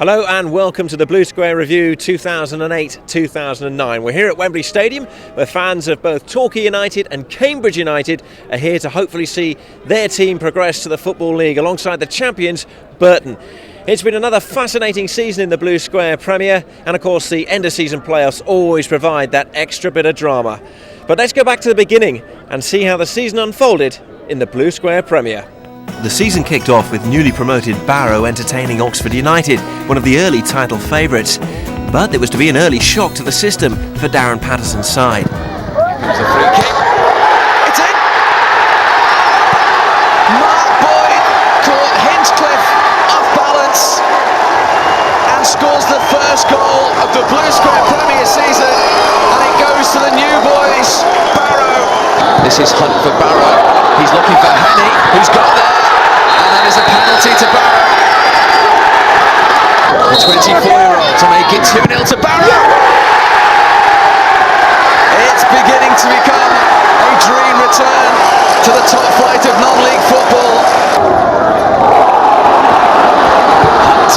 Hello and welcome to the Blue Square Review 2008-2009. We're here at Wembley Stadium where fans of both Torquay United and Cambridge United are here to hopefully see their team progress to the Football League alongside the champions Burton. It's been another fascinating season in the Blue Square Premier, and of course the end of season playoffs always provide that extra bit of drama. But let's go back to the beginning and see how the season unfolded in the Blue Square Premier. The season kicked off with newly promoted Barrow entertaining Oxford United, one of the early title favourites. But there was to be an early shock to the system for Darren Patterson's side. Here's a free kick. It's in! Mark Boyd caught Hinchcliffe off balance and scores the first goal of the Blue Square Premier season, and it goes to the new boys, Barrow. This is Hunt for Barrow. He's looking for Henny, who's got there. And that is a penalty to Barrow. The 24-year-old to make it 2-0 to Barrow. It's beginning to become a dream return to the top flight of non-league football. Hunt.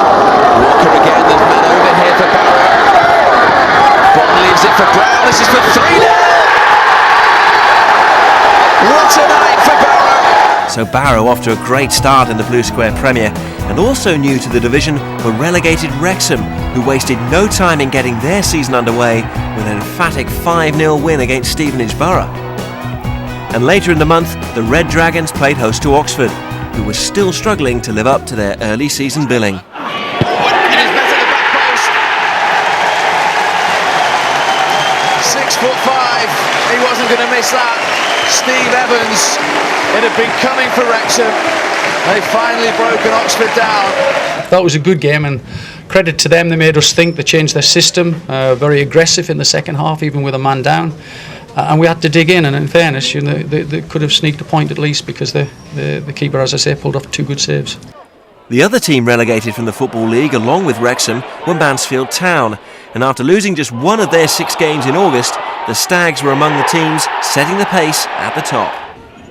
Walker again, there's men over here for Barrow. Bond leaves it for Brown, this is for 3-0. What a night for Barrow. So Barrow off to a great start in the Blue Square Premier, and also new to the division were relegated Wrexham, who wasted no time in getting their season underway with an emphatic 5-0 win against Stevenage Borough. And later in the month, the Red Dragons played host to Oxford, who were still struggling to live up to their early season billing. It is better the back post. 6'5", he wasn't going to miss that. Steve Evans, it had been coming for Wrexham. They've finally broken Oxford down. That was a good game, and credit to them, they made us think. They changed their system, very aggressive in the second half, even with a man down, and we had to dig in. And in fairness, you know, they could have sneaked a point at least, because the keeper, as I say, pulled off 2 good saves. The other team relegated from the Football League along with Wrexham were Mansfield Town, and after losing just one of their 6 games in August, the Stags were among the teams setting the pace at the top.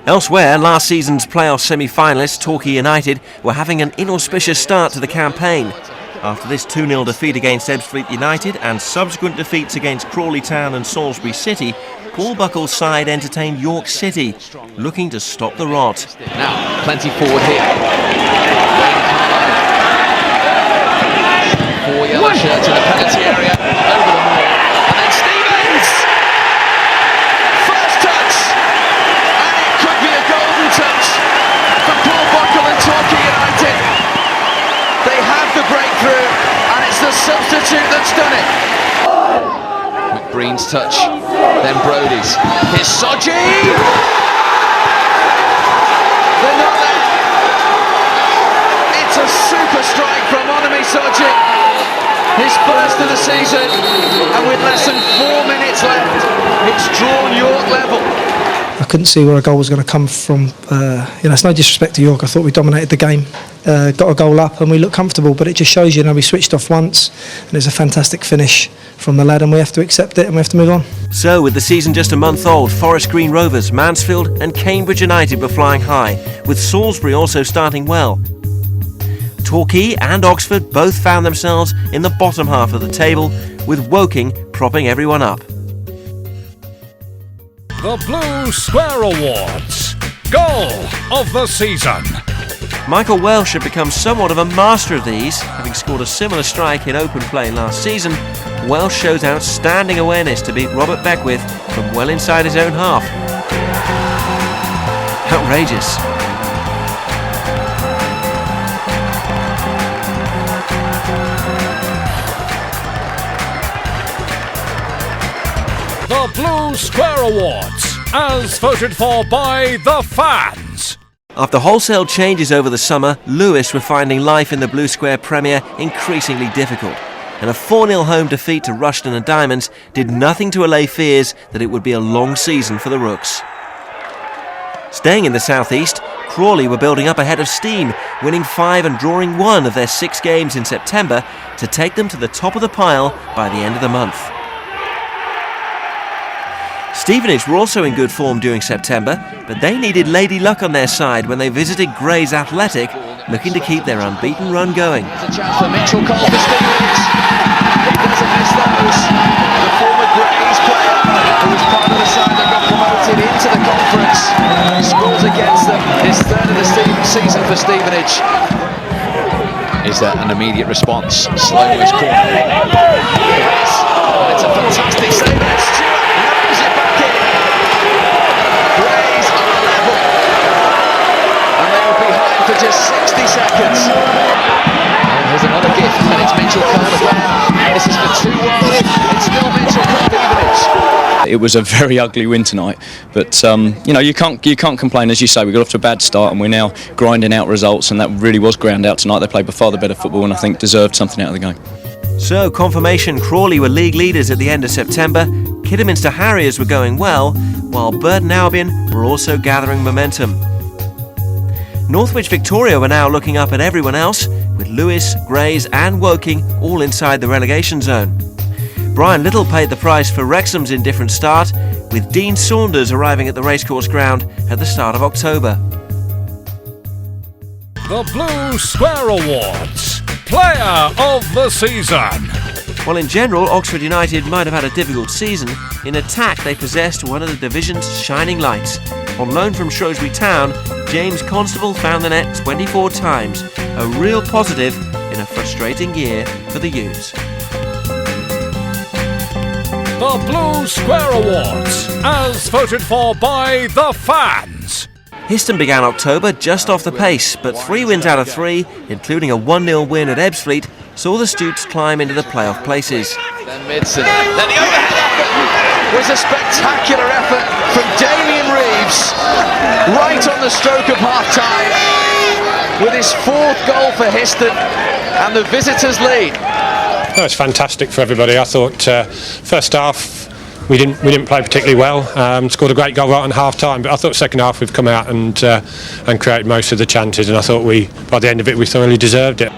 Elsewhere, last season's playoff semi-finalists Torquay United were having an inauspicious start to the campaign. After this 2-0 defeat against Ebbsfleet United and subsequent defeats against Crawley Town and Salisbury City, Paul Buckle's side entertained York City, looking to stop the rot. Now, plenty forward here. 4 yellow shirts in the penalty area, over the ball, and then Stevens! First touch, and it could be a golden touch for Paul Buckle and Torquay United. They have the breakthrough, and it's the substitute that's done it. McBreen's touch, then Brody's. Here's Soji! They're not there. It's a super strike from Onome Soji. His first of the season, and with less than 4 minutes left, it's drawn York level. I couldn't see where a goal was going to come from. It's no disrespect to York. I thought we dominated the game, got a goal up, and we looked comfortable. But it just shows we switched off once, and it's a fantastic finish from the lad, and we have to accept it and we have to move on. So, with the season just a month old, Forest Green Rovers, Mansfield and Cambridge United were flying high, with Salisbury also starting well. Torquay and Oxford both found themselves in the bottom half of the table, with Woking propping everyone up. The Blue Square Awards. Goal of the season. Michael Welsh had become somewhat of a master of these, having scored a similar strike in open play last season. Welsh shows outstanding awareness to beat Robert Beckwith from well inside his own half. Outrageous. The Blue Square Awards, as voted for by the fans. After wholesale changes over the summer, Lewis were finding life in the Blue Square Premier increasingly difficult, and a 4-0 home defeat to Rushden and Diamonds did nothing to allay fears that it would be a long season for the Rooks. Staying in the southeast, Crawley were building up ahead of steam, winning 5 and drawing 1 of their 6 games in September to take them to the top of the pile by the end of the month. Stevenage were also in good form during September, but they needed Lady Luck on their side when they visited Grays Athletic looking to keep their unbeaten run going. There's a chance for Mitchell Cole for Stevenage. He doesn't miss those. The former Grays player who was part of the side that got promoted into the conference scores against them. His third of the season for Stevenage. Is that an immediate response? Slow-mo's corner. It's a fantastic save. And Stewart rams it back in. Grays are level. And they were behind for just 60 seconds. And here's another gift, and it's Mitchell Cole again. This is for 2-1. It's still Mitchell Cole, Stevenage. It was a very ugly win tonight, but you know, you can't complain. As you say, we got off to a bad start and we're now grinding out results, and that really was ground out tonight. They played by far the better football and I think deserved something out of the game. So, confirmation Crawley were league leaders at the end of September, Kidderminster Harriers were going well, while Burton Albion were also gathering momentum. Northwich Victoria were now looking up at everyone else, with Lewis, Grays and Woking all inside the relegation zone. Brian Little paid the price for Wrexham's indifferent start, with Dean Saunders arriving at the racecourse ground at the start of October. The Blue Square Awards Player of the Season. While in general Oxford United might have had a difficult season, in attack they possessed one of the division's shining lights. On loan from Shrewsbury Town, James Constable found the net 24 times, a real positive in a frustrating year for the Utes. The Blue Square Awards, as voted for by the fans. Histon began October just off the pace, but 3 wins out of 3, including a 1-0 win at Ebbsfleet, saw the Stoots climb into the playoff places. Then Midson. Then the overhead effort was a spectacular effort from Damien Reeves, right on the stroke of half-time, with his 4th goal for Histon and the visitors' lead. No, it's fantastic for everybody. I thought first half we didn't play particularly well. Scored a great goal right on half time, but I thought second half we've come out and created most of the chances, and I thought by the end of it we thoroughly deserved it.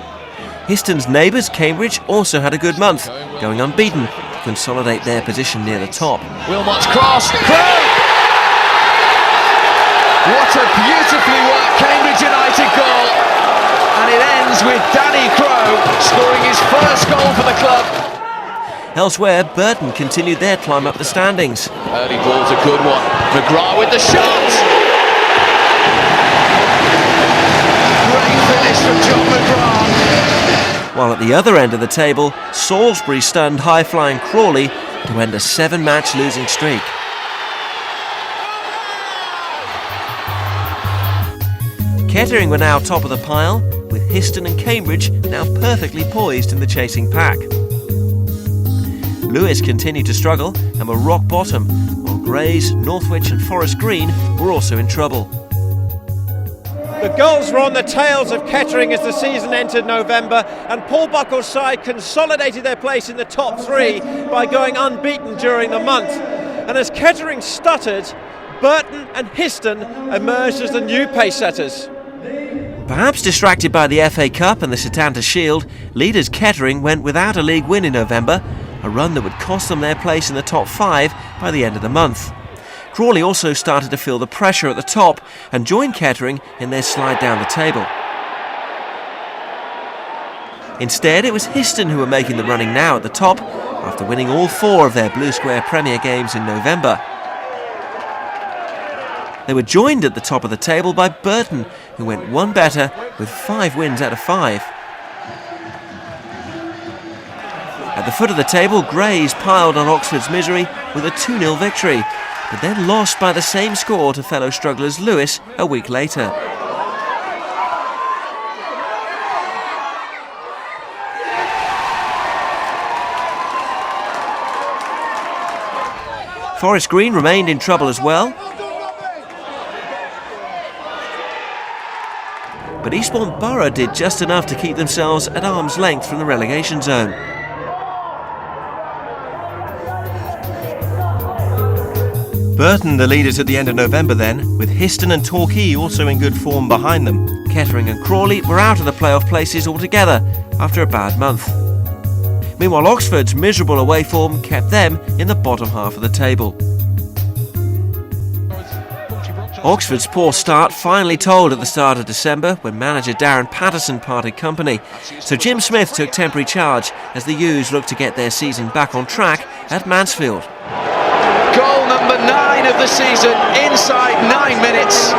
Histon's neighbours Cambridge also had a good month, going unbeaten to consolidate their position near the top. Wilmot's cross, Crow! What a beautifully worked Cambridge United goal! And it ends with Danny Crow scoring his first goal for the club. Elsewhere, Burton continued their climb up the standings. Early ball's a good one. McGrath with the shot! Great finish from John McGrath. While at the other end of the table, Salisbury stunned high-flying Crawley to end a 7-match losing streak. Kettering were now top of the pile, with Histon and Cambridge now perfectly poised in the chasing pack. Lewis continued to struggle and were rock bottom, while Grays, Northwich and Forest Green were also in trouble. The goals were on the tails of Kettering as the season entered November, and Paul Buckle's side consolidated their place in the top 3 by going unbeaten during the month. And as Kettering stuttered, Burton and Histon emerged as the new pace setters. Perhaps distracted by the FA Cup and the Setanta Shield, leaders Kettering went without a league win in November, a run that would cost them their place in the top 5 by the end of the month. Crawley also started to feel the pressure at the top and joined Kettering in their slide down the table. Instead, it was Histon who were making the running now at the top after winning all 4 of their Blue Square Premier games in November. They were joined at the top of the table by Burton, who went one better with 5 wins out of 5. At the foot of the table, Grays piled on Oxford's misery with a 2-0 victory, but then lost by the same score to fellow strugglers Lewis a week later. Forest Green remained in trouble as well, but Eastbourne Borough did just enough to keep themselves at arm's length from the relegation zone. Burton the leaders at the end of November then, with Histon and Torquay also in good form behind them. Kettering and Crawley were out of the playoff places altogether after a bad month. Meanwhile, Oxford's miserable away form kept them in the bottom half of the table. Oxford's poor start finally told at the start of December when manager Darren Patterson parted company. So Jim Smith took temporary charge as the U's looked to get their season back on track at Mansfield. Goal number 9 of the season, inside 9 minutes.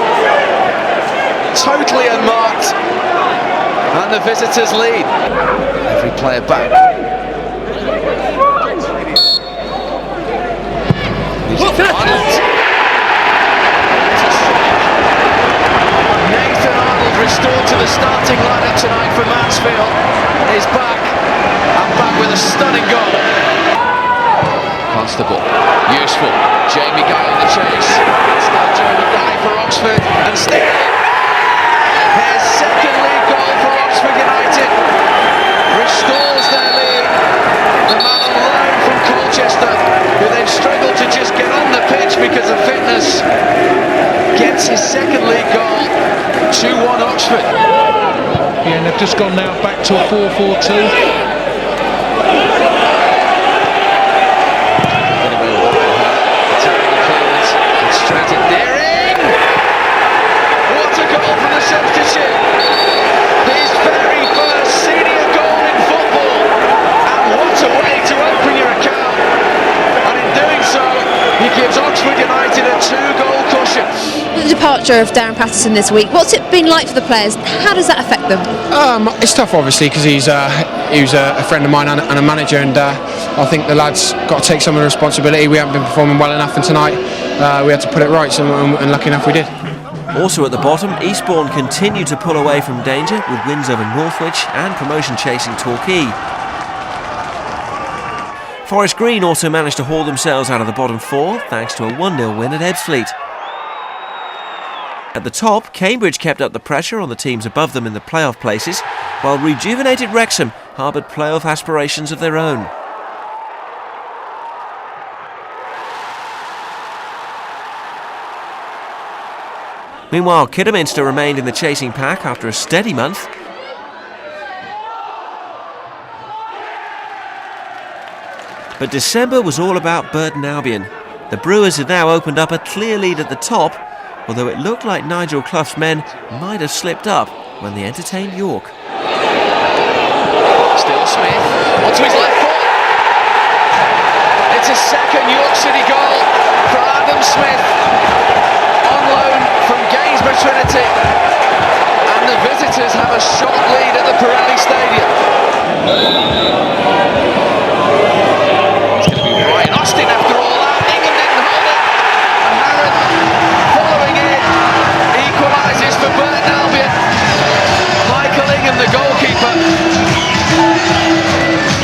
Totally unmarked. And the visitors lead. Every player back. Nathan Arnold, restored to the starting lineup tonight for Mansfield, is back, and back with a stunning goal. Constable, useful. Jamie Guy on the chase. It's now Jamie Guy for Oxford, and still his second league goal for Oxford United restores their lead. The man on loan from Colchester, who they've struggled to just get on the pitch because of fitness, gets his second league goal. 2-1 Oxford. Yeah, and they've just gone now back to a 4-4-2. The departure of Darren Patterson this week, what's it been like for the players? How does that affect them? It's tough, obviously, because he was a friend of mine and a manager, and I think the lads got to take some of the responsibility. We haven't been performing well enough, and tonight we had to put it right, and lucky enough we did. Also at the bottom, Eastbourne continued to pull away from danger with wins over Northwich and promotion-chasing Torquay. Forest Green also managed to haul themselves out of the bottom 4 thanks to a 1-0 win at Ebbsfleet. At the top, Cambridge kept up the pressure on the teams above them in the playoff places, while rejuvenated Wrexham harboured playoff aspirations of their own. Meanwhile, Kidderminster remained in the chasing pack after a steady month. But December was all about Burton Albion. The Brewers had now opened up a clear lead at the top, although it looked like Nigel Clough's men might have slipped up when they entertained York. Still Smith, onto his left foot. It's a second York City goal for Adam Smith, on loan from Gainsborough Trinity. And the visitors have a shot lead at the Pirelli Stadium. It's going to be Ryan Austin after all that. Ingham didn't hold it. And Harrod, following it, equalises for Burton Albion. Michael Ingham, the goalkeeper,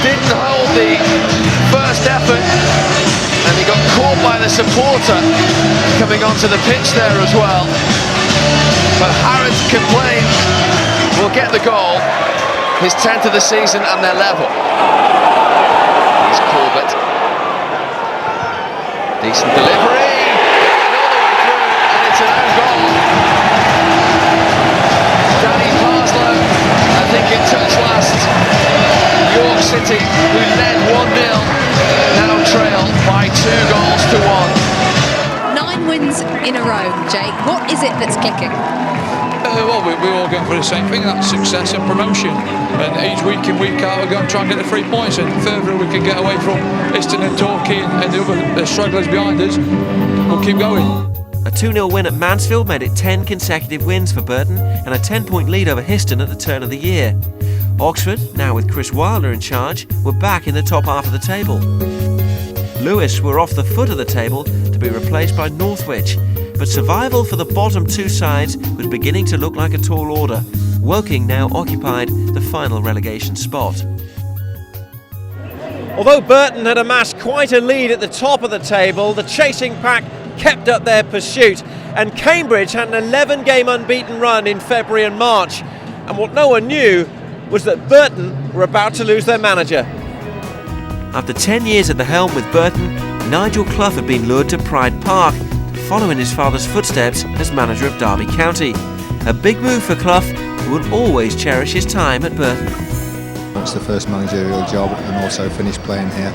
didn't hold the first effort, and he got caught by the supporter coming onto the pitch there as well. But Harrod can play, will get the goal, his 10th of the season, and they're level. Here's Corbett. Decent delivery, and all the way through, and it's an own goal. Danny Parslow, I think it touched last. York City, who led 1-0, now trail by 2-1. 9 wins in a row, Jake. What is it that's clicking? Well, we're all going for the same thing, that's success and promotion. And each week in, week out, we're going to try and get the 3 points. And the further we can get away from Easton and Torquay and the other strugglers behind us, we'll keep going. A 2-0 win at Mansfield made it 10 consecutive wins for Burton and a 10-point lead over Histon at the turn of the year. Oxford, now with Chris Wilder in charge, were back in the top half of the table. Lewis were off the foot of the table to be replaced by Northwich, but survival for the bottom 2 sides was beginning to look like a tall order. Woking now occupied the final relegation spot. Although Burton had amassed quite a lead at the top of the table, the chasing pack kept up their pursuit, and Cambridge had an 11-game unbeaten run in February and March. And what no one knew was that Burton were about to lose their manager. After 10 years at the helm with Burton, Nigel Clough had been lured to Pride Park to follow in his father's footsteps as manager of Derby County. A big move for Clough, who will always cherish his time at Burton. It's the first managerial job and also finished playing here.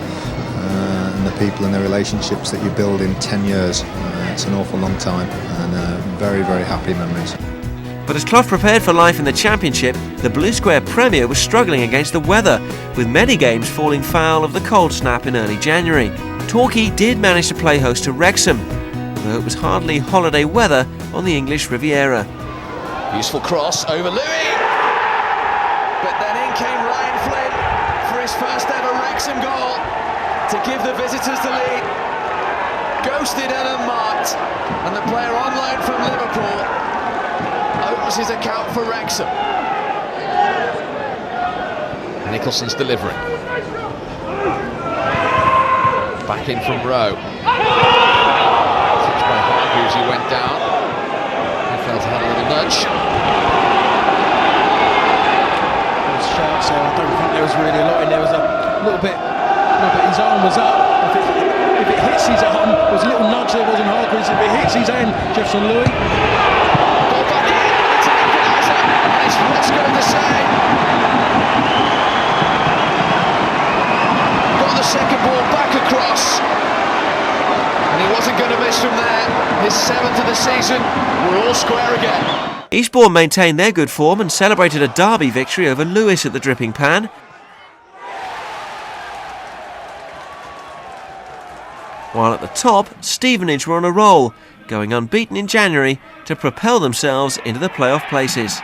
and the people and the relationships that you build in 10 years. It's an awful long time, and very, very happy memories. But as Clough prepared for life in the Championship, the Blue Square Premier was struggling against the weather, with many games falling foul of the cold snap in early January. Torquay did manage to play host to Wrexham, though it was hardly holiday weather on the English Riviera. Useful cross over Louis, but then in came Ryan Flynn for his first ever Wrexham goal to give the visitors the lead. Ghosted and unmarked, and the player on loan from Liverpool opens his account for Wrexham. Nicholson's delivering. Back in from Rowe. Touched by Hargreaves, who went down. Felt had a little nudge. Sharp, so I don't think there was really a lot in there. Was a little bit. His arm was up. If it hits his arm, there was a little nudge there, wasn't Hargreaves. If it hits his hand, Jefferson Louis. Ball back in, it's an equaliser, and it's Roscoe the same. Got the second ball back across. And he wasn't going to miss from there. His 7th of the season. We're all square again. Eastbourne maintained their good form and celebrated a derby victory over Lewis at the Dripping Pan. While at the top, Stevenage were on a roll, going unbeaten in January to propel themselves into the playoff places.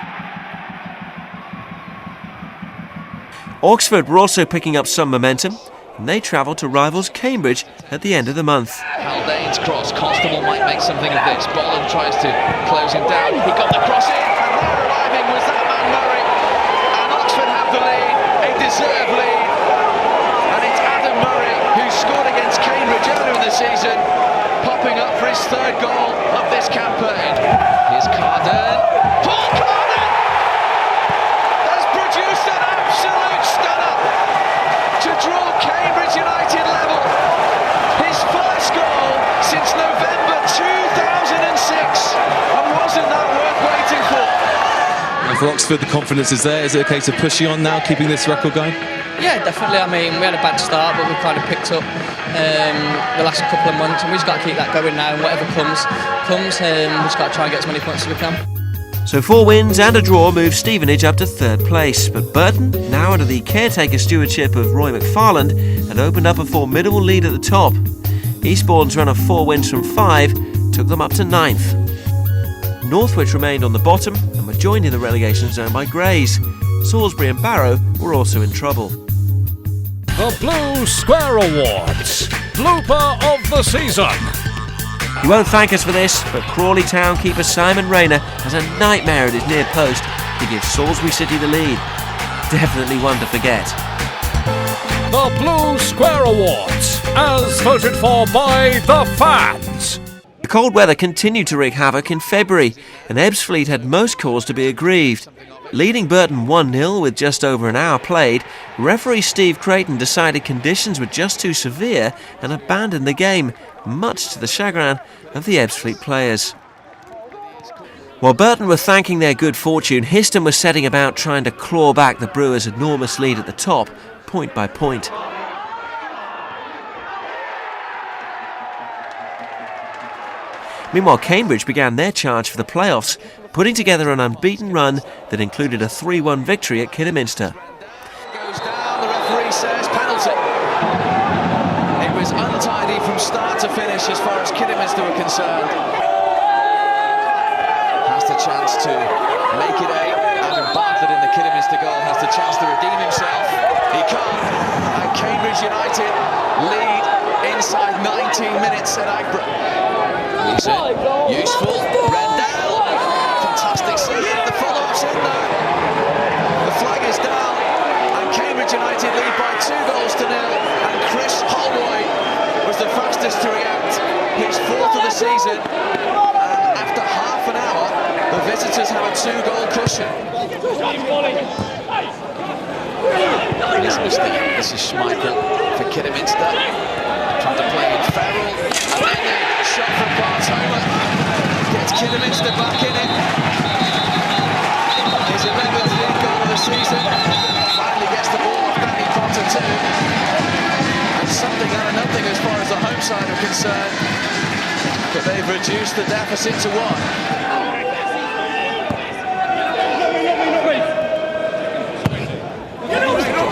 Oxford were also picking up some momentum, and they travelled to rivals Cambridge at the end of the month. Haldane's cross, Constable might make something of this. Boland tries to close him down. He got the cross in, and there arriving was that man Murray. And Oxford have the lead, a deserved lead. And it's Adam Murray, who scored against Cambridge earlier in the season, popping up for his 3rd goal of this campaign. Here's Carden. Paul Carden has produced an absolute stunner to draw Cambridge United level. His first goal since November 2006, and wasn't that worth waiting for? And for Oxford, the confidence is there. Is it a case of pushing on now, keeping this record going? Yeah, definitely. I mean, we had a bad start, but we've kind of picked up the last couple of months, and we've just got to keep that going now, and whatever comes, we've just got to try and get as many points as we can. So 4 wins and a draw moved Stevenage up to 3rd place, but Burton, now under the caretaker stewardship of Roy McFarland, had opened up a formidable lead at the top. Eastbourne's run of 4 wins from 5 took them up to 9th. Northwich remained on the bottom and were joined in the relegation zone by Grays. Salisbury and Barrow were also in trouble. The Blue Square Awards, blooper of the season. He won't thank us for this, but Crawley Town keeper Simon Rayner has a nightmare at his near post to give Salisbury City the lead. Definitely one to forget. The Blue Square Awards, as voted for by the fans. The cold weather continued to wreak havoc in February, and Ebbsfleet had most cause to be aggrieved. Leading Burton 1-0 with just over an hour played, referee Steve Creighton decided conditions were just too severe and abandoned the game, much to the chagrin of the Ebbsfleet players. While Burton were thanking their good fortune, Histon was setting about trying to claw back the Brewers' enormous lead at the top, point by point. Meanwhile, Cambridge began their charge for the playoffs, putting together an unbeaten run that included a 3-1 victory at Kidderminster. Goes down, the referee says penalty. It was untidy from start to finish as far as Kidderminster were concerned. Has the chance to make it 8. Adam Bartlett in the Kidderminster goal has the chance to redeem himself. He can't, and Cambridge United lead inside 19 minutes at Aggborough. Useful, Rendell, fantastic save, the follow-up's in there. The flag is down, and Cambridge United lead by 2-0, and Chris Holroyd was the fastest to react, his 4th of the season, and after half an hour, the visitors have a 2-goal cushion. This is Schmeichel for Kidderminster, trying to play in Ferrell, and then the shot from Bartoma gets Kidderminster back in it. His 11th league goal of the season, finally gets the ball off Danny Potter too, and something out of nothing as far concerned, but they've reduced the deficit to 1.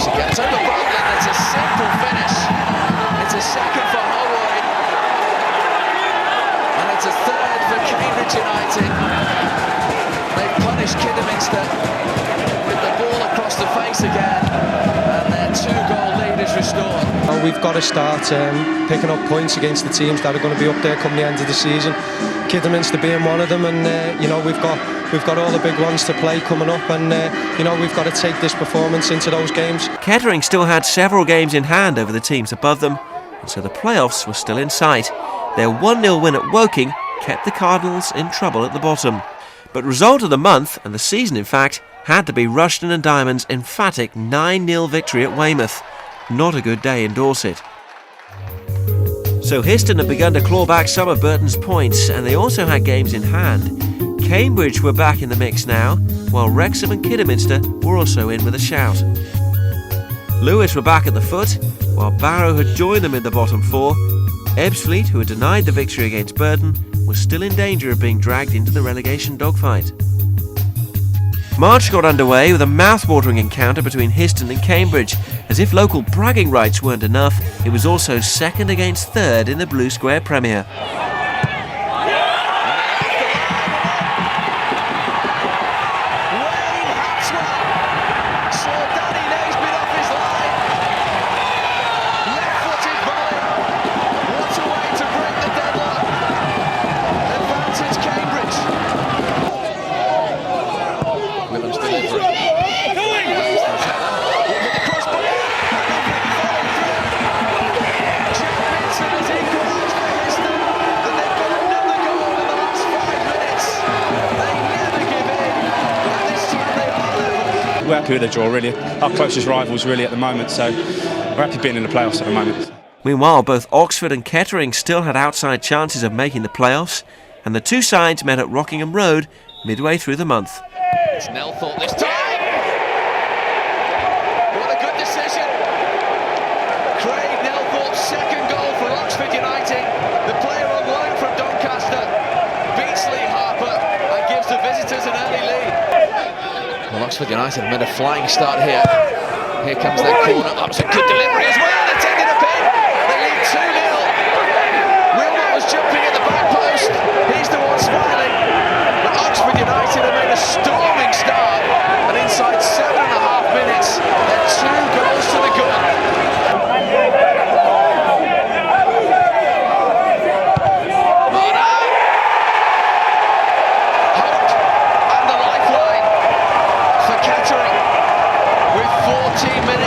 Gets over Brooklyn. It's a simple finish. It's a second for Holroyd, and it's a third for Cambridge United. They've punished Kidderminster with the ball across the face again, and their 2-goal lead is restored. We've got to start picking up points against the teams that are going to be up there come the end of the season. Kidderminster being one of them, and you know, we've got all the big ones to play coming up, and you know, we've got to take this performance into those games. Kettering still had several games in hand over the teams above them, and so the playoffs were still in sight. Their 1-0 win at Woking kept the Cardinals in trouble at the bottom. But result of the month, and the season in fact, had to be Rushden and Diamond's emphatic 9-0 victory at Weymouth. Not a good day in Dorset. So Histon had begun to claw back some of Burton's points, and they also had games in hand. Cambridge were back in the mix now, while Wrexham and Kidderminster were also in with a shout. Lewis were back at the foot, while Barrow had joined them in the bottom 4. Ebbsfleet, who had denied the victory against Burton, was still in danger of being dragged into the relegation dogfight. March got underway with a mouth-watering encounter between Histon and Cambridge. As if local bragging rights weren't enough, it was also second against third in the Blue Square Premier. We're happy with the draw, really. Our closest rivals, really, at the moment, so we're happy being in the playoffs at the moment. Meanwhile, both Oxford and Kettering still had outside chances of making the playoffs, and the two sides met at Rockingham Road midway through the month. It's Nelthorpe this time! What a good decision! Craig Nelthorpe's second goal for Oxford United. The player on loan from Doncaster beats Lee Harper and gives the visitors an early lead. Well, Oxford United have made a flying start here. Here comes their corner. Oh, it's a good delivery as well. They're taking a pin. They lead 2-0. Wilmot was jumping at the back post. He's the one smiling. But Oxford United have made a storming start. And inside 7.5 minutes, they're 2 goals to the good.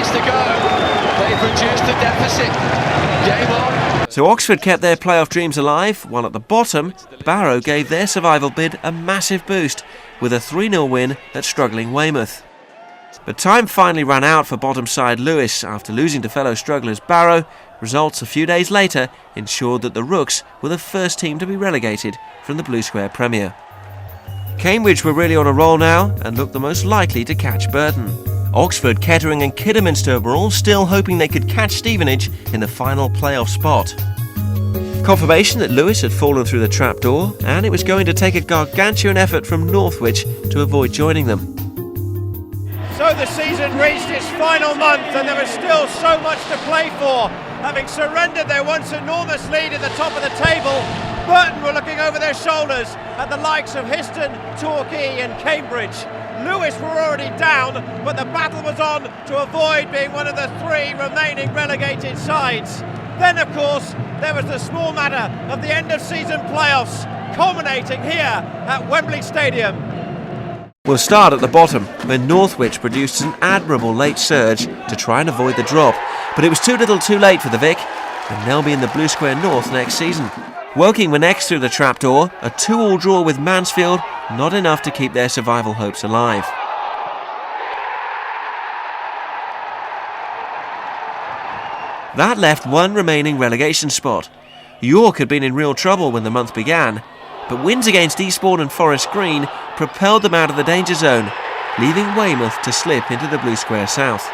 To go. They've reduced the deficit. Game on. So Oxford kept their playoff dreams alive, while at the bottom, Barrow gave their survival bid a massive boost with a 3-0 win at struggling Weymouth. But time finally ran out for bottom side Lewis after losing to fellow strugglers Barrow. Results a few days later ensured that the Rooks were the first team to be relegated from the Blue Square Premier. Cambridge were really on a roll now and looked the most likely to catch Burton. Oxford, Kettering and Kidderminster were all still hoping they could catch Stevenage in the final playoff spot. Confirmation that Lewis had fallen through the trapdoor, and it was going to take a gargantuan effort from Northwich to avoid joining them. So the season reached its final month and there was still so much to play for. Having surrendered their once enormous lead at the top of the table, Burton were looking over their shoulders at the likes of Histon, Torquay and Cambridge. Lewis were already down, but the battle was on to avoid being one of the 3 remaining relegated sides. Then, of course, there was the small matter of the end-of-season playoffs, culminating here at Wembley Stadium. We'll start at the bottom, where Northwich produced an admirable late surge to try and avoid the drop, but it was too little too late for the Vic, and they'll be in the Blue Square North next season. Woking were next through the trapdoor, a 2-2 draw with Mansfield, not enough to keep their survival hopes alive. That left one remaining relegation spot. York had been in real trouble when the month began, but wins against Eastbourne and Forest Green propelled them out of the danger zone, leaving Weymouth to slip into the Blue Square South.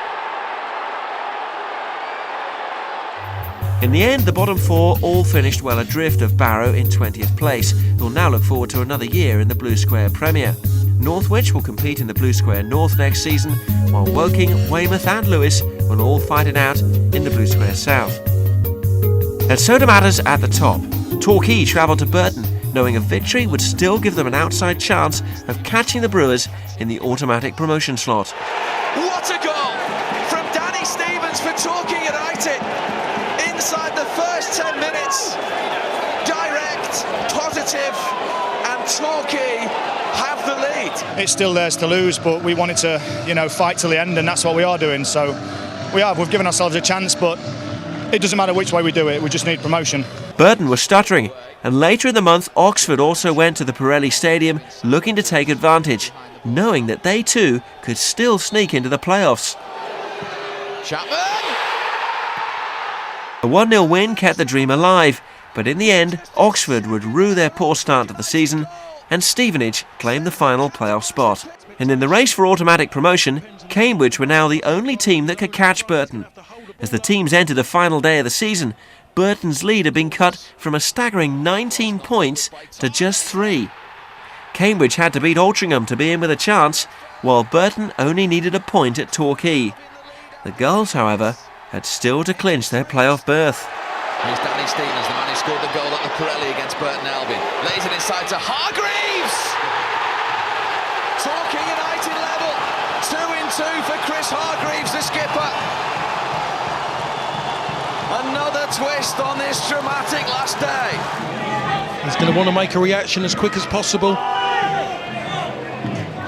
In the end, the bottom four all finished well adrift of Barrow in 20th place, who will now look forward to another year in the Blue Square Premier. Northwich will compete in the Blue Square North next season, while Woking, Weymouth and Lewes will all fight it out in the Blue Square South. And so to matters at the top. Torquay travelled to Burton, knowing a victory would still give them an outside chance of catching the Brewers in the automatic promotion slot. What a goal from Danny Stevens for Torquay United. Inside the first 10 minutes, direct, positive, and Torquay have the lead. It's still theirs to lose, but we wanted to, fight till the end, and that's what we are doing. So we've given ourselves a chance, but it doesn't matter which way we do it, we just need promotion. Burton was stuttering, and later in the month Oxford also went to the Pirelli Stadium looking to take advantage, knowing that they too could still sneak into the playoffs. Chapman! A 1-0 win kept the dream alive, but in the end Oxford would rue their poor start to the season, and Stevenage claimed the final playoff spot. And in the race for automatic promotion, Cambridge were now the only team that could catch Burton. As the teams entered the final day of the season, Burton's lead had been cut from a staggering 19 points to just 3. Cambridge had to beat Altrincham to be in with a chance, while Burton only needed a point at Torquay. The Gulls, however, had still to clinch their playoff berth. Here's Danny Stevens, the man who scored the goal at the Pirelli against Burton Albion. Lays it inside to Hargreaves! Torquay United level. 2-2 for Chris Hargreaves, the skipper. Another twist on this dramatic last day. He's going to want to make a reaction as quick as possible.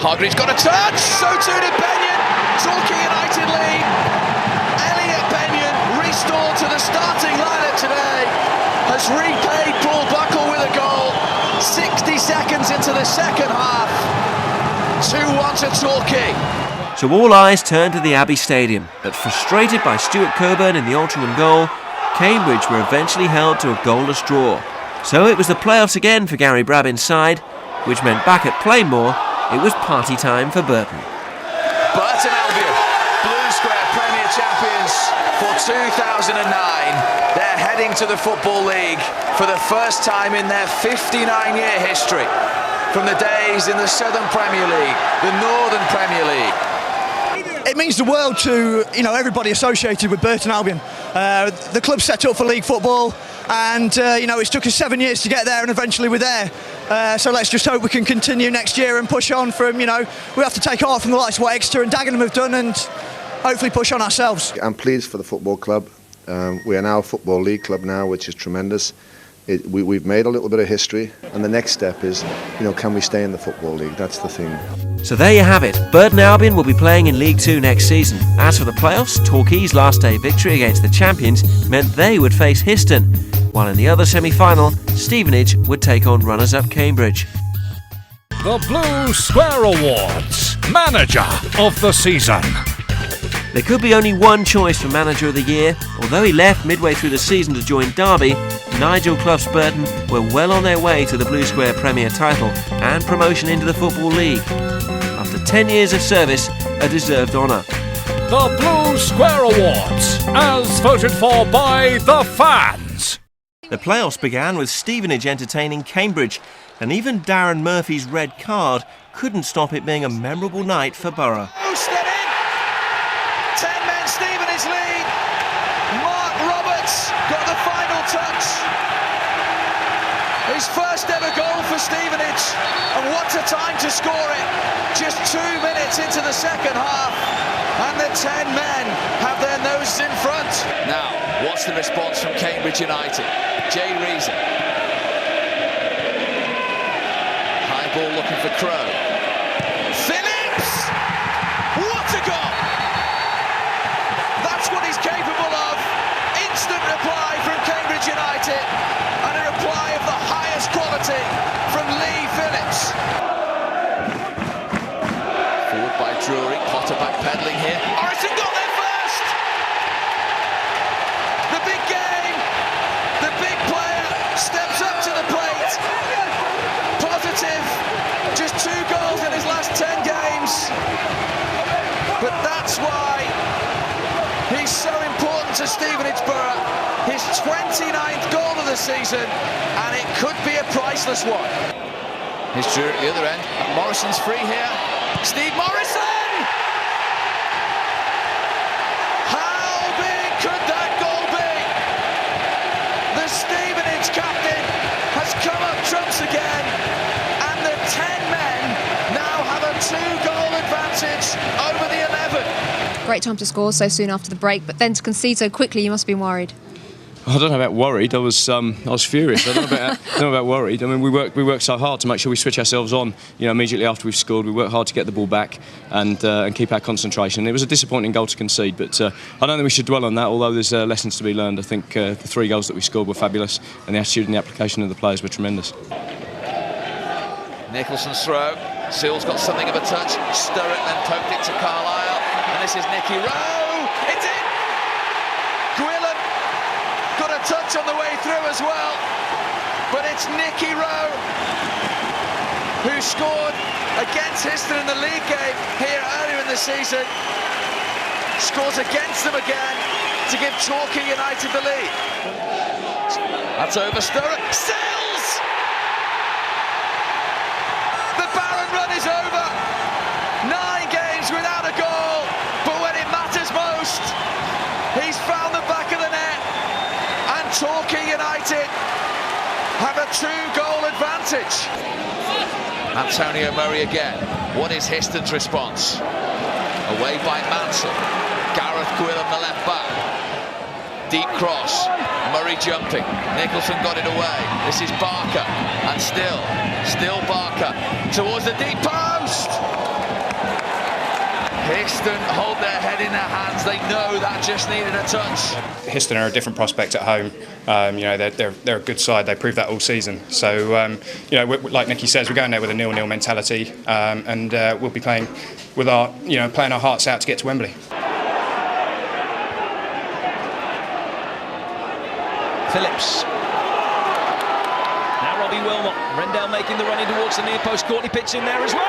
Hargreaves got a touch, so too did Benyon. Torquay United lead. Elliot Benyon, restored to the starting lineup today, has repaid Paul Buckle with a goal. 60 seconds into the second half. 2-1 to Torquay. So all eyes turned to the Abbey Stadium, but frustrated by Stuart Coburn in the Altrincham goal, Cambridge were eventually held to a goalless draw. So it was the playoffs again for Gary Brabbin's side, which meant back at Plainmoor, it was party time for Burton. Burton Albion, Blue Square Premier Champions for 2009. They're heading to the Football League for the first time in their 59-year history. From the days in the Southern Premier League, the Northern Premier League. It means the world to everybody associated with Burton Albion. The club set up for league football, and it's took us 7 years to get there, and eventually we're there. So let's just hope we can continue next year and push on from. We have to take heart from the likes of what Exeter and Dagenham have done, and hopefully push on ourselves. I'm pleased for the football club. We are now a football league club now, which is tremendous. We've made a little bit of history, and the next step is, can we stay in the Football League? That's the thing. So there you have it. Burton Albion will be playing in League 2 next season. As for the playoffs, Torquay's last day victory against the champions meant they would face Histon, while in the other semi-final, Stevenage would take on runners-up Cambridge. The Blue Square Awards, Manager of the Season. There could be only one choice for Manager of the Year. Although he left midway through the season to join Derby, Nigel Clough's Burton were well on their way to the Blue Square Premier title and promotion into the Football League. After 10 years of service, a deserved honour. The Blue Square Awards, as voted for by the fans. The playoffs began with Stevenage entertaining Cambridge, and even Darren Murphy's red card couldn't stop it being a memorable night for Borough. 10-men Stevenage lead. Mark Roberts got the final touch. His first ever goal for Stevenage, and what a time to score it. Just 2 minutes into the second half, and the 10 men have their noses in front. Now, what's the response from Cambridge United? Jay Reason. High ball looking for Crow. Phillips! What a goal! That's what he's capable of. Instant reply from Cambridge United, and a reply of the highest quality from Lee Phillips. Forward by Drury, Potter backpedaling here. Orison got there first! The big game, the big player steps up to the plate. Positive, just 2 goals in his last 10 games. But that's why he's so important to Stevenage Borough. His 29th goal of the season, and it could be a priceless one. Here's Drew at the other end. Morrison's free here. Steve Morrison! How big could that goal be? The Stevenage captain has come up trumps again, and the 10 men now have a 2-goal advantage over the 11. Great time to score so soon after the break, but then to concede so quickly, you must have been worried. I don't know about worried. I was furious. I don't know about worried. I mean, we worked so hard to make sure we switch ourselves on. You know, immediately after we've scored, we worked hard to get the ball back and keep our concentration. It was a disappointing goal to concede, but I don't think we should dwell on that. Although there's lessons to be learned. I think the 3 goals that we scored were fabulous, and the attitude and the application of the players were tremendous. Nicholson's throw. Seals got something of a touch. Sturrock then poked it to Carlisle, and this is Nicky Rowe. It's in. Gwilym got a touch on the way through as well, but it's Nicky Rowe who scored against Histon in the league game here earlier in the season. Scores against them again to give Torquay United the lead. That's over Sturrock. Sills! The Barron run is over. 9 games without a goal, but when it matters most, he's found the back of the net, and Torquay United have a 2-goal advantage. Antonio Murray again. What is Histon's response? Away by Mansell. Gareth Gwilym, the left back. Deep cross. Murray jumping. Nicholson got it away. This is Barker. And still Barker. Towards the deep post. Histon hold their head in their hands. They know that just needed a touch. Histon are a different prospect at home. You know, they're a good side. They proved that all season. So you know, like Nicky says, we're going there with a 0-0 mentality, and we'll be playing with our, you know, playing our hearts out to get to Wembley. Phillips. Now Robbie Wilmot. Rendell making the run in towards the near post. Courtney Pitts in there as well.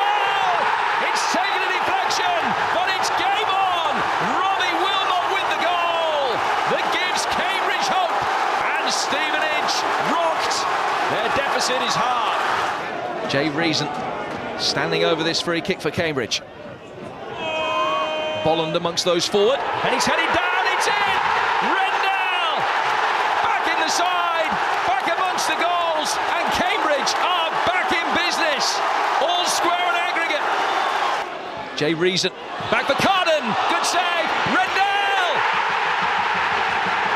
It's taken a deflection, but it's game on. Robbie Wilmot with the goal that gives Cambridge hope, and Stevenage rocked. Their deficit is hard. Jay Reason standing over this free kick for Cambridge. Bolland amongst those forward, and he's headed down. It's in. Rendell back in the side, back amongst the goals, and Cambridge are back in business. All square and aggregate. Jay Reason, back for Carden, good save, Rendell!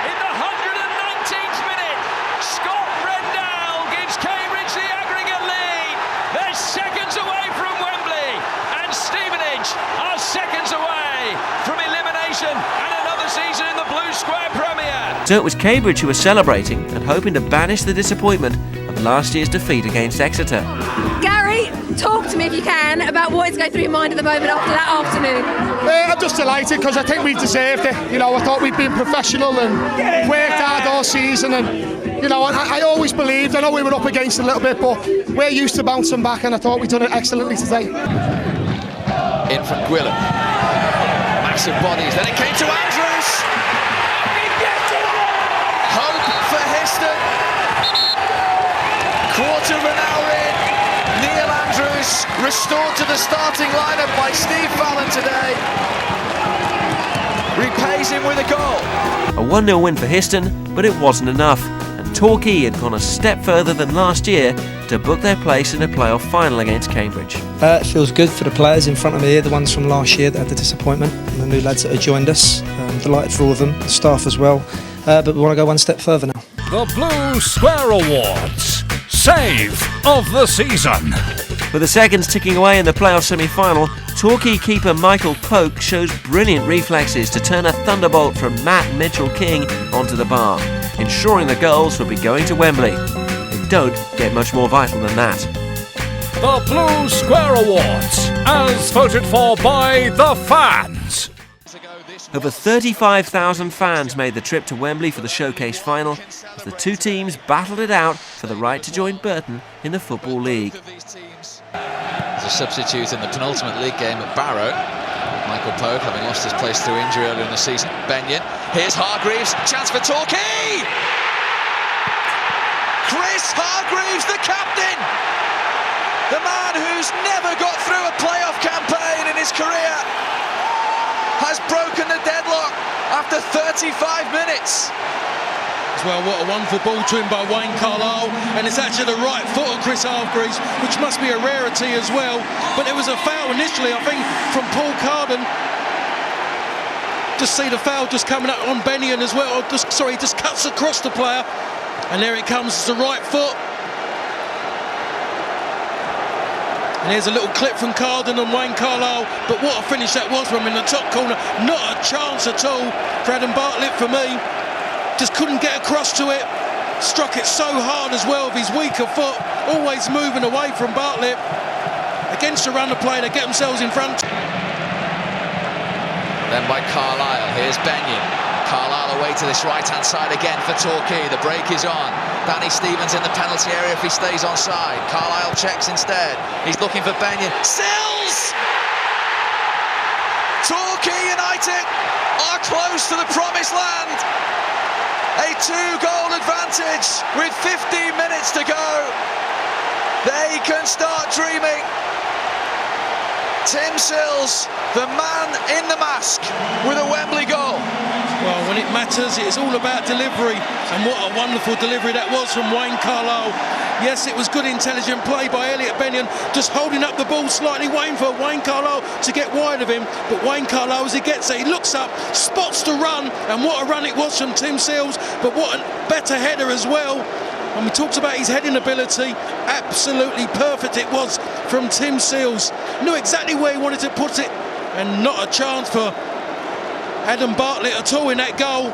In the 119th minute, Scott Rendell gives Cambridge the aggregate lead. They're seconds away from Wembley, and Stevenage are seconds away from elimination and another season in the Blue Square Premier. So it was Cambridge who were celebrating and hoping to banish the disappointment of last year's defeat against Exeter. Gary, talk to me if you can about what is going through your mind at the moment after that afternoon. I'm just delighted because I think we've deserved it. You know, I thought we'd been professional and worked hard all season, and you know, I always believed. I know we were up against it a little bit, but we're used to bouncing back, and I thought we'd done it excellently today. In from Gwilym. Massive bodies. Then it came to Andrews. Hope for Histon. Quarter of an hour in. Neil Andrews restored to the starting lineup by Steve Fallon today. Repays him with a goal. A 1-0 win for Histon, but it wasn't enough, and Torquay had gone a step further than last year to book their place in a playoff final against Cambridge. It feels good for the players in front of me here, the ones from last year that had the disappointment, and the new lads that have joined us. Delighted for all of them, the staff as well, but we want to go one step further now. The Blue Square Awards Save of the Season. With the seconds ticking away in the playoff semi-final, Torquay keeper Michael Poke shows brilliant reflexes to turn a thunderbolt from Matt Mitchell-King onto the bar, ensuring the goals will be going to Wembley. They don't get much more vital than that. The Blue Square Awards, as voted for by the fans. Over 35,000 fans made the trip to Wembley for the showcase final as the two teams battled it out for the right to join Burton in the Football League. As a substitute in the penultimate league game at Barrow, Michael Poke, having lost his place through injury earlier in the season. Benyon, here's Hargreaves, chance for Torquay! Chris Hargreaves, the captain, the man who's never got through a playoff campaign in his career, has broken the deadlock after 35 minutes. As well, what a wonderful ball to him by Wayne Carlisle, and it's actually the right foot of Chris Hargreaves, which must be a rarity as well. But it was a foul initially, I think, from Paul Carden. Just see the foul just coming up on Bennion as well. Just cuts across the player, and there it comes. It's the right foot. And here's a little clip from Carden and Wayne Carlisle. But what a finish that was from in the top corner. Not a chance at all for Adam Bartlett for me. Just couldn't get across to it. Struck it so hard as well with his weaker foot. Always moving away from Bartlett. Against the run of play, they get themselves in front. Then by Carlisle, here's Bennion. Carlisle away to this right-hand side again for Torquay. The break is on. Danny Stevens in the penalty area if he stays onside. Carlisle checks instead. He's looking for Bennion. Sills! Torquay United are close to the promised land. A 2-goal advantage with 15 minutes to go. They can start dreaming. Tim Sills, the man in the mask, with a Wembley goal. Well, when it matters, it's all about delivery, and what a wonderful delivery that was from Wayne Carlisle. Yes, it was good, intelligent play by Elliot Bennion, just holding up the ball slightly, waiting for Wayne Carlisle to get wide of him. But Wayne Carlisle, as he gets it, he looks up, spots the run, and what a run it was from Tim Sills, but what a better header as well. And we talked about his heading ability. Absolutely perfect it was from Tim Sills. Knew exactly where he wanted to put it, and not a chance for Adam Bartlett at all in that goal.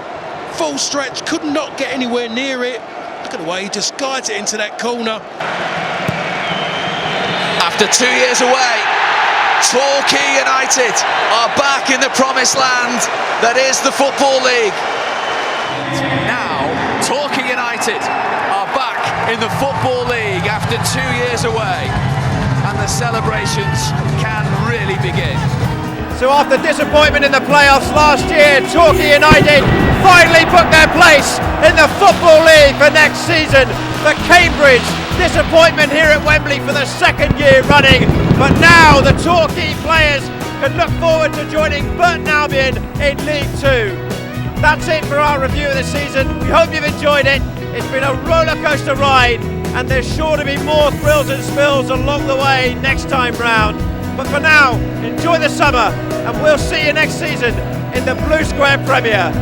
Full stretch, could not get anywhere near it. Look at the way he just guides it into that corner. After 2 years away, Torquay United are back in the promised land that is the Football League. Now, Torquay United are back in the Football League after 2 years away, and the celebrations can really begin. So after disappointment in the playoffs last year, Torquay United finally booked their place in the Football League for next season. For Cambridge, disappointment here at Wembley for the second year running, but now the Torquay players can look forward to joining Burton Albion in League 2. That's it for our review of the season. We hope you've enjoyed it. It's been a roller coaster ride, and there's sure to be more thrills and spills along the way next time round. But for now, enjoy the summer, and we'll see you next season in the Blue Square Premier.